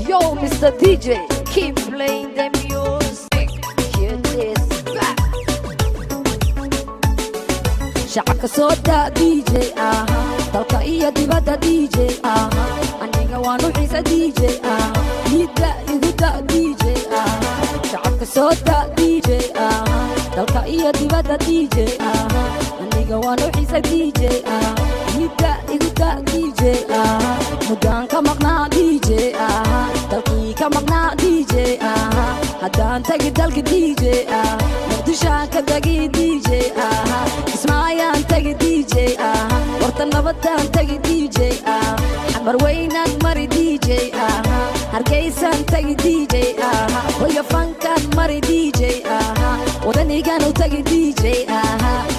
Yo, Mr. DJ, keep playing the music. Hear this back. Shacabka soda DJ, dalka iyo dibadda DJ, aniga waan u xiisa DJ, midda iguda DJ, shacabka soda DJ, dalka iyo dibadda DJ, aniga waan u xiisa DJ, midda iguda DJ, mudaan ka maqnaa DJ, dalkii ka maqnaa DJ, haddaan tagi dalka DJ, muqdishaan ka tagi DJ, ismaayaan tagi DJ, warta nabadaan tagi DJ, xamar weynaan mari DJ, hargeysaan tagi DJ, hoya fankaan mari DJ, wadanigaan u tagi DJ,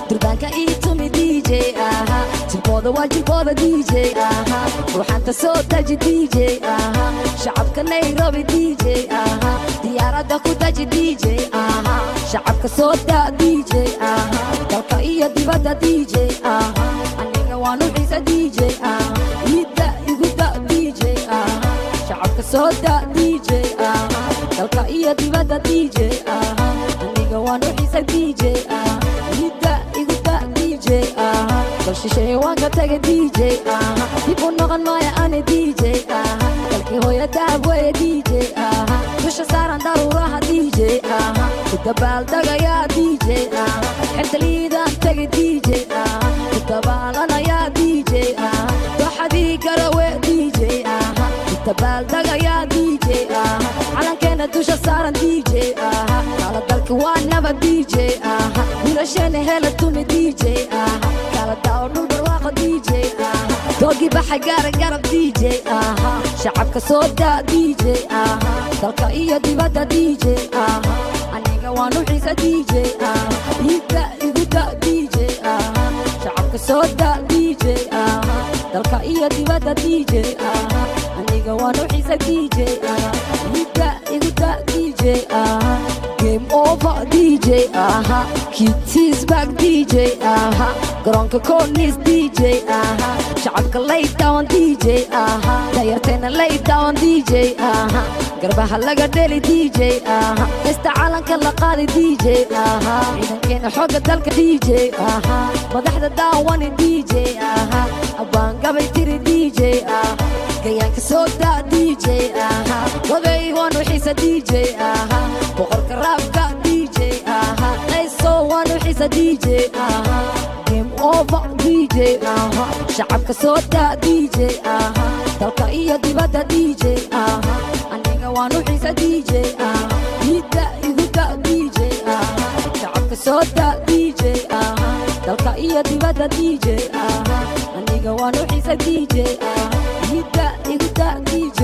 durbaanka ii tumi DJ, jilbooda waa jilbooda DJ, ruuxaanta soo daji DJ, shacabka Nairobi DJ, diyaaradda ku daji DJ, shacabka soo daa DJ, dalka iyo dibadda DJ, aniga waan u xiisa DJ, midda igu da DJ, shacabka soo daa DJ, dalka iyo dibadda DJ, aniga waan u xiisa DJ, midda igu da DJ, dal shisheeye waan ka tagay DJ, dib u noqon maayo ani DJ, dalkii hooya dahab weeye DJ, dusha saaran daruuraha DJ, ku dabaaldagayaa DJ, xerta liidaan tagay DJ, ku dabaalanayaa DJ, waxadii garawe DJ, ku dabaaldagayaa DJ, calankeena dusha saaran DJ, kala dalka waa naba DJ, wiilasheena hela tumi DJ, kala daawo dhul barwaaqo DJ, doogi baxa gaara garab DJ, shacabka soo daa DJ, dalka iyo dibadda DJ, aniga waan u xiisa DJ, midda igu da DJ, shacabka soo daa DJ, dalka iyo dibadda DJ, aniga waan u xiisa DJ, midda igu da DJ, game over DJ, Kitty's back DJ, garoonka Cornish DJ, shacabka lay down DJ, dayarteena lay down DJ, garbaha laga dheli DJ, heesta calanka la qaadi DJ, ciidankeena xooga dalka DJ, madaxda daawani DJ, abaan gabay tiri DJ, gayaanka soo daa DJ, wagay waan u xiisa DJ, boqorka raabka DJ, qayso waan u xiisa DJ, game over DJ, shacabka soo daa DJ, dalka iyo dibadda DJ, aniga waan u xiisa DJ, midda igu da DJ, shacabka soo daa DJ, dalka iyo dibadda DJ, aniga waan u xiisa DJ, midda igu da DJ.